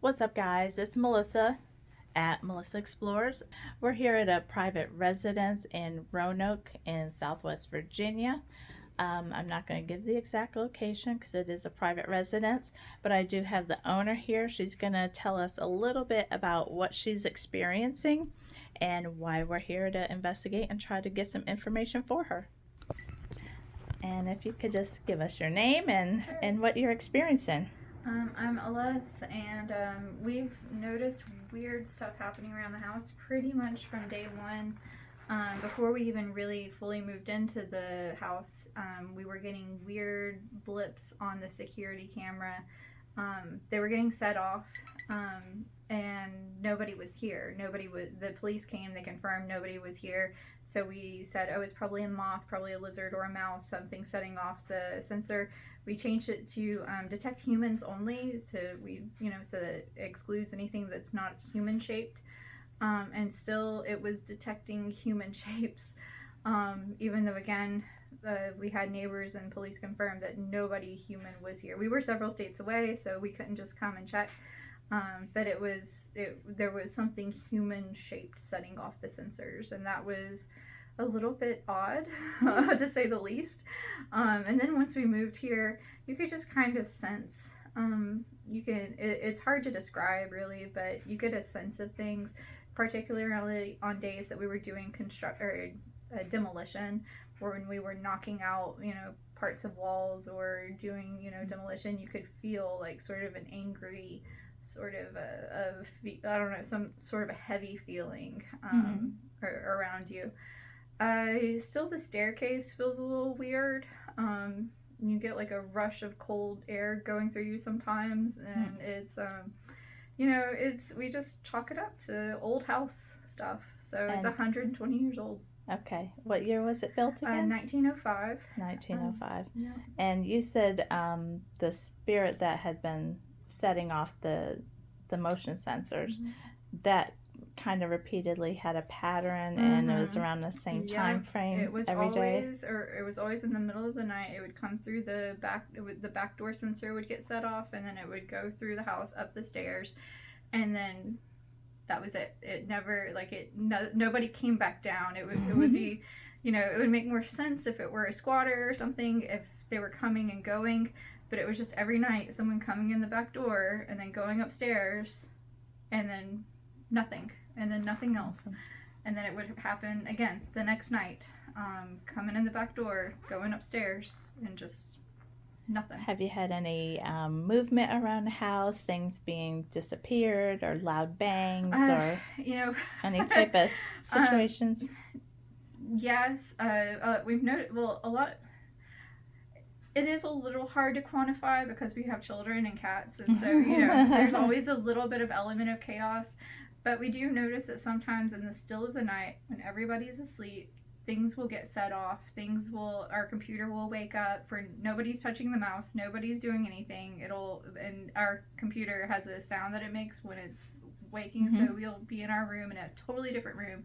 What's up, guys? It's Melissa at Melissa Explores. We're here at a private residence in Roanoke in Southwest Virginia. I'm not going to give the exact location because it is a private residence, but I do have the owner here. She's going to tell us a little bit about what she's experiencing and why we're here to investigate and try to get some information for her. And if you could just give us your name and what you're experiencing. I'm Alyssa, and we've noticed weird stuff happening around the house pretty much from day one. Before we even really fully moved into the house, we were getting weird blips on the security camera. They were getting set off, and nobody was here. The police came, they confirmed nobody was here. So we said, oh, it's probably a moth, probably a lizard or a mouse, something setting off the sensor. We changed it to detect humans only, so that it excludes anything that's not human shaped. And still, it was detecting human shapes, even though again we had neighbors and police confirmed that nobody human was here. We were several states away, so we couldn't just come and check. But there was something human shaped setting off the sensors, and that was a little bit odd, to say the least. And then once we moved here, you could just kind of sense, it's hard to describe really, but you get a sense of things, particularly on days that we were doing demolition, or when we were knocking out, parts of walls or doing, demolition. You could feel like sort of an angry, sort of I don't know, some sort of a heavy feeling around you. Still, the staircase feels a little weird. You get like a rush of cold air going through you sometimes, and it's we just chalk it up to old house stuff. So it's 120 years old. Okay. What year was it built again? 1905. 1905. Yeah. And you said the spirit that had been setting off the motion sensors, that kind of repeatedly had a pattern, and it was around the same time frame every day. It was always in the middle of the night. It would come through the back. The back door sensor would get set off, and then it would go through the house up the stairs, and then that was it. It never nobody came back down. It would be, it would make more sense if it were a squatter or something, if they were coming and going, but it was just every night someone coming in the back door and then going upstairs, and then nothing. And then nothing else. And then it would happen again the next night, coming in the back door, going upstairs, and just nothing. Have you had any movement around the house, things being disappeared, or loud bangs, or any type of situations? Yes, we've noted, a lot. It is a little hard to quantify because we have children and cats, and so there's always a little bit of element of chaos. But we do notice that sometimes in the still of the night, when everybody's asleep, things will get set off. Our computer will wake up, for nobody's touching the mouse, nobody's doing anything. And our computer has a sound that it makes when it's waking. So we'll be in our room, in a totally different room,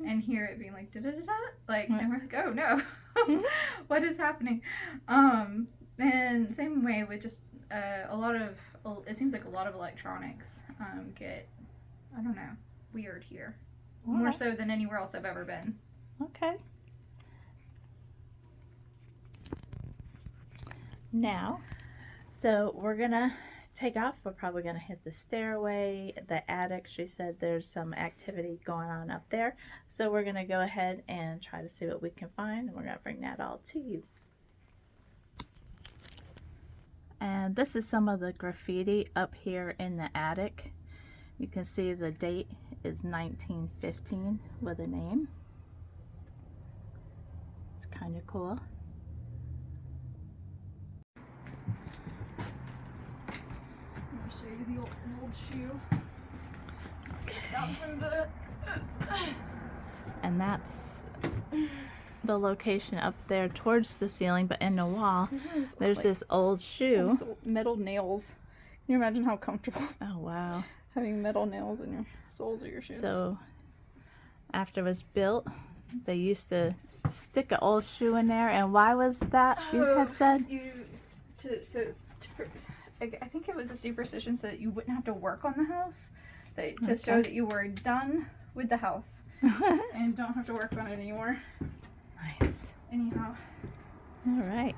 and hear it being like, da-da-da-da, and we're like, oh no, what is happening? And same way with just it seems like a lot of electronics get, I don't know, weird here. More so than anywhere else I've ever been. Okay. Now, so we're going to take off. We're probably going to hit the stairway, the attic. She said there's some activity going on up there. So we're going to go ahead and try to see what we can find, and we're going to bring that all to you. And this is some of the graffiti up here in the attic. You can see the date is 1915 with a name. It's kind of cool. I'll show you the old shoe. Okay. And that's the location up there towards the ceiling, but in the wall, there's this old shoe. Metal nails. Can you imagine how comfortable? Oh, wow. Having metal nails in your soles of your shoes. So after it was built, they used to stick an old shoe in there. And why was that, you had said? I think it was a superstition so that you wouldn't have to work on the house, that to Okay. show that you were done with the house and don't have to work on it anymore. Nice. Anyhow. All right.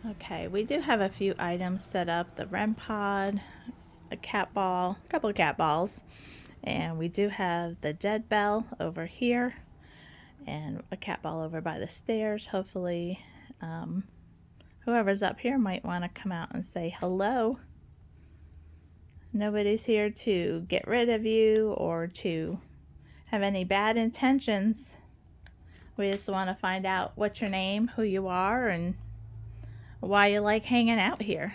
Okay, we do have a few items set up. The REM pod, a cat ball, a couple of cat balls. And we do have the dead bell over here and a cat ball over by the stairs. Hopefully, whoever's up here might want to come out and say hello. Nobody's here to get rid of you or to have any bad intentions. We just want to find out what's your name, who you are, and why you like hanging out here.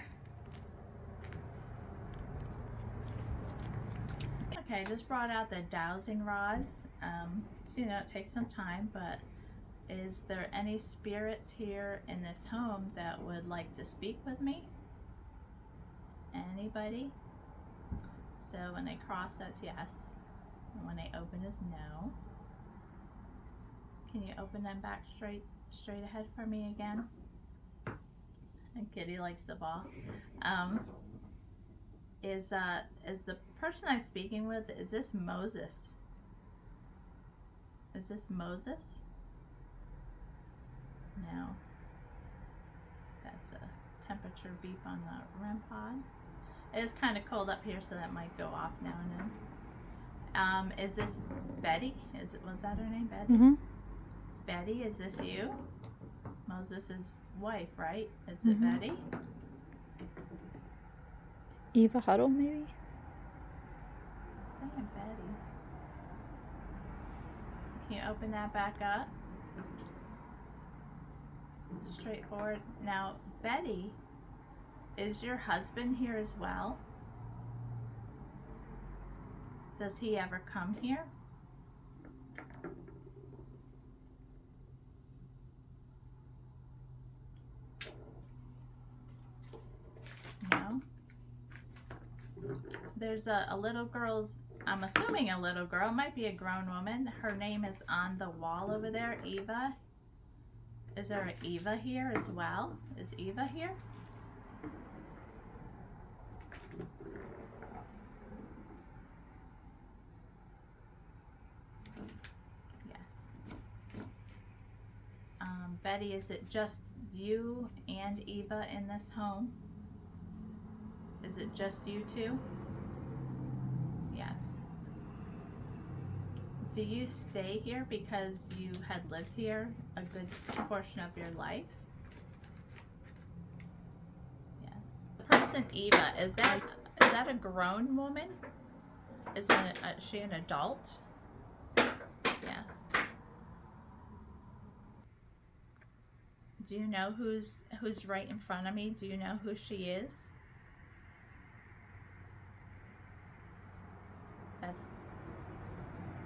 Okay, just brought out the dowsing rods. You know, it takes some time, but is there any spirits here in this home that would like to speak with me? Anybody? So when they cross, that's yes. And when they open is no. Can you open them back straight ahead for me again? And Kitty likes the ball. Is the person I'm speaking with, is this Moses? Is this Moses? No. That's a temperature beep on the REM pod. It is kind of cold up here, so that might go off now and then. Is this Betty? Was that her name, Betty? Mm-hmm. Betty, is this you? Moses' wife, right? Is it Mhm. Betty? Eva Huddle, maybe? Saying Betty. Can you open that back up? Straightforward. Now, Betty, is your husband here as well? Does he ever come here? No. There's a little girl's, I'm assuming a little girl, might be a grown woman. Her name is on the wall over there, Eva. Is there an Eva here as well? Is Eva here? Yes. Betty, is it just you and Eva in this home? Is it just you two? Yes. Do you stay here because you had lived here a good portion of your life? Yes. The person Eva, is that a grown woman? Is she an adult? Yes. Do you know who's right in front of me? Do you know who she is? That's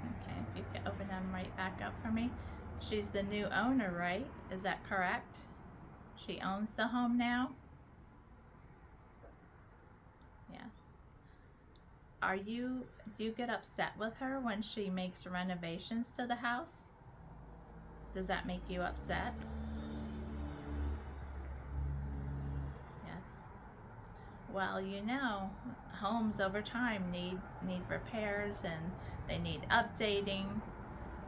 okay. If you could open them right back up for me. She's the new owner, right? Is that correct? She owns the home now? Yes. Do you get upset with her when she makes renovations to the house? Does that make you upset? Yes. Well, you know, homes over time need repairs and they need updating.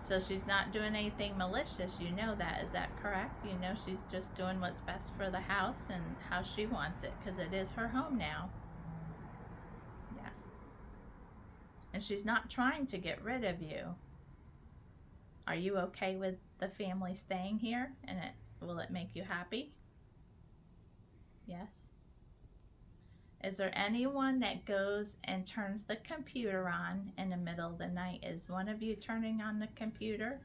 So she's not doing anything malicious, you know that. Is that correct? You know she's just doing what's best for the house and how she wants it, because it is her home now. Yes. And she's not trying to get rid of you. Are you okay with the family staying here? And will it make you happy? Yes. Is there anyone that goes and turns the computer on in the middle of the night? Is one of you turning on the computer?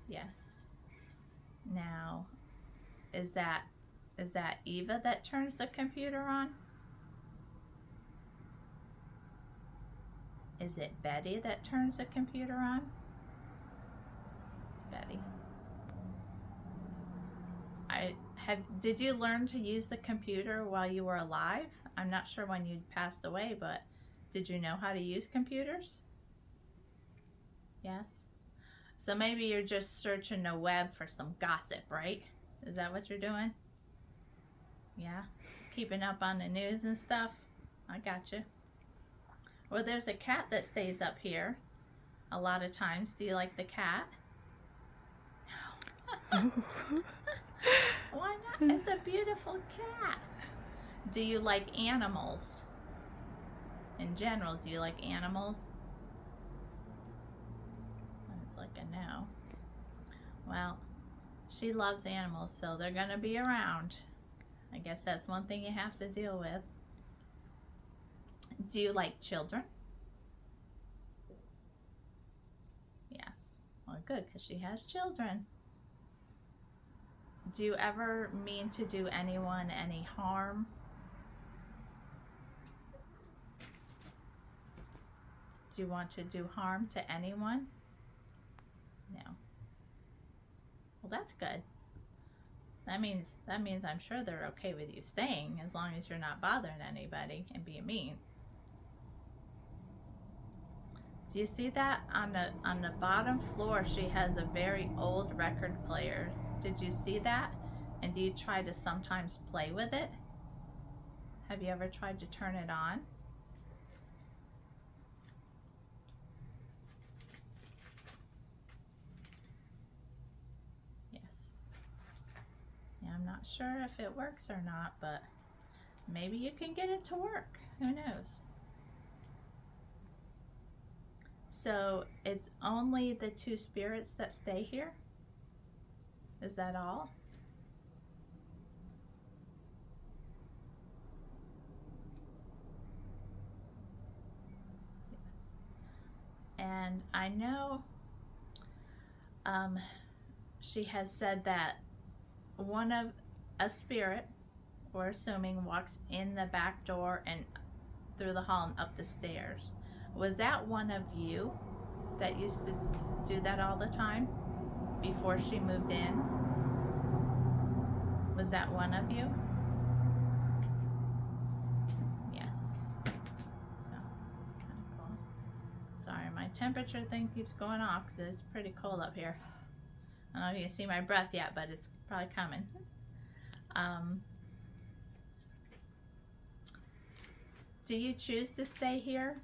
Yes. Now, is that Eva that turns the computer on? Is it Betty that turns the computer on? It's Betty. Did you learn to use the computer while you were alive? I'm not sure when you passed away, but did you know how to use computers? Yes. So maybe you're just searching the web for some gossip, right? Is that what you're doing? Yeah, keeping up on the news and stuff. I got you. Well, there's a cat that stays up here a lot of times. Do you like the cat? No. Why not? It's a beautiful cat. Do you like animals? In general, do you like animals? It's like a no. Well, she loves animals, so they're gonna be around. I guess that's one thing you have to deal with. Do you like children? Yes. Well, good, because she has children. Do you ever mean to do anyone any harm? Do you want to do harm to anyone? No. Well, that's good. That means I'm sure they're okay with you staying as long as you're not bothering anybody and being mean. Do you see that on the bottom floor? She has a very old record player. Did you see that? And do you try to sometimes play with it? Have you ever tried to turn it on? Yes. Yeah, I'm not sure if it works or not, but maybe you can get it to work. Who knows? So it's only the two spirits that stay here? Is that all? Yes. And I know she has said that one of a spirit, we're assuming, walks in the back door and through the hall and up the stairs. Was that one of you that used to do that all the time before she moved in? Was that one of you? Yes. So, that's kind of cool. Sorry, my temperature thing keeps going off because it's pretty cold up here. I don't know if you can see my breath yet, but it's probably coming. Do you choose to stay here?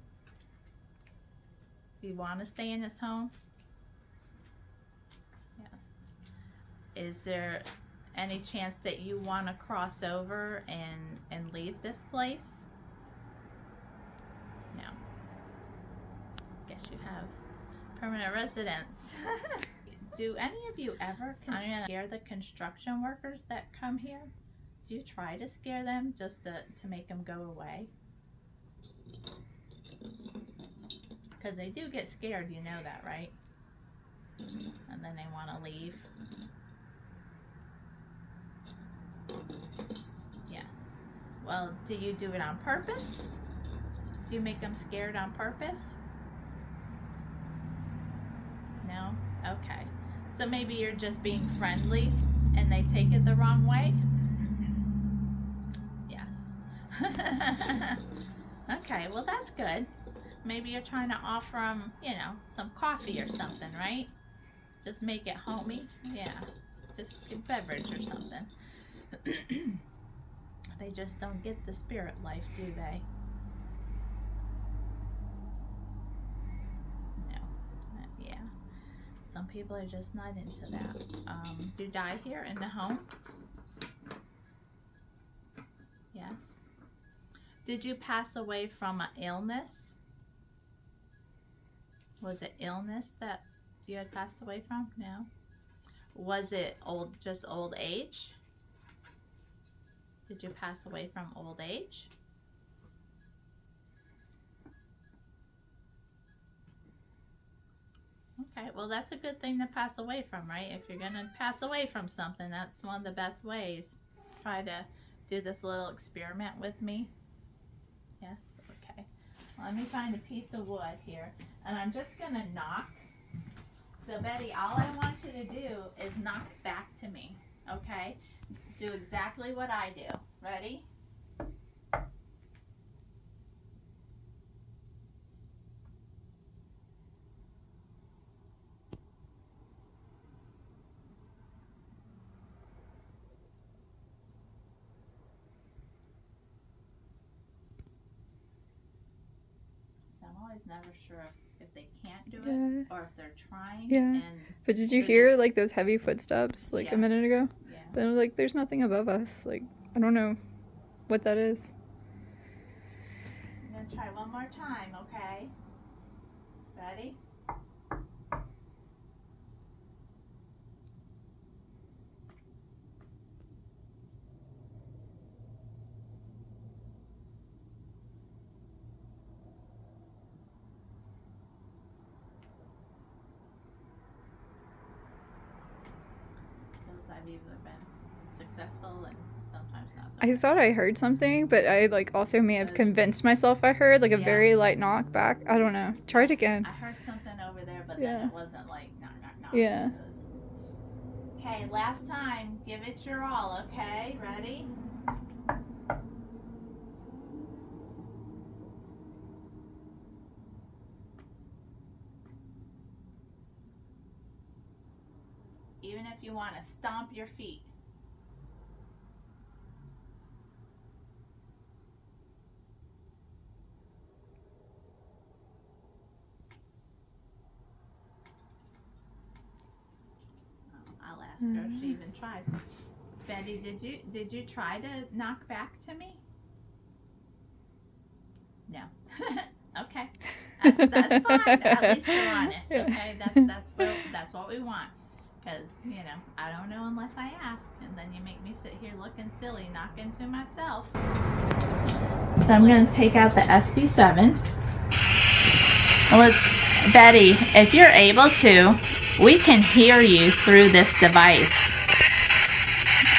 Do you want to stay in this home? Yes. Is there any chance that you want to cross over and leave this place? No. Guess you have permanent residence. Do any of you ever scare the construction workers that come here? Do you try to scare them just to make them go away? Because they do get scared, you know that, right? And then they want to leave. Yes. Well, do you do it on purpose? Do you make them scared on purpose? No? Okay. So maybe you're just being friendly and they take it the wrong way? Yes. Okay, well that's good. Maybe you're trying to offer them, some coffee or something, right? Just make it homey. Yeah. Just a beverage or something. They just don't get the spirit life, do they? No. Yeah. Some people are just not into that. Do you die here in the home? Yes. Did you pass away from an illness? Was it illness that you had passed away from? No. Was it just old age? Did you pass away from old age? Okay, well that's a good thing to pass away from, right? If you're gonna pass away from something, that's one of the best ways. Try to do this little experiment with me. Yes, okay. Let me find a piece of wood here. And I'm just gonna knock. So Betty, all I want you to do is knock back to me, okay? Do exactly what I do. Ready? always never sure if they can't do Yeah. it or if they're trying. Yeah. And But did you They're hear just- like those heavy footsteps like Yeah. a minute ago? yeah. Then I was like, there's nothing above us. Like, I don't know what that is. I'm gonna try one more time, okay? Ready? Because I've either been successful and sometimes not so I much. thought I heard something, but I like also may have Those- convinced myself I heard like a Yeah. very light knock back. I don't know. Try it again. I heard something over there, but Yeah. then it wasn't like knock, knock, knock. Yeah. It was... Okay, last time. Give it your all, okay? Ready? Even if you want to stomp your feet. I'll ask her if she even tried. Betty, did you try to knock back to me? No. Okay. That's fine. At least you're honest. Yeah. Okay. That's what we want. Because I don't know unless I ask, and then you make me sit here looking silly, knocking to myself. So I'm going to take out the SB7. Well, Betty, if you're able to, we can hear you through this device.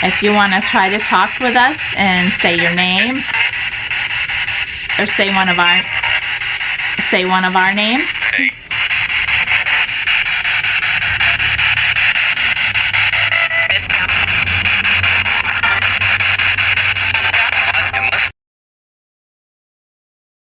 If you want to try to talk with us and say your name or say one of our names.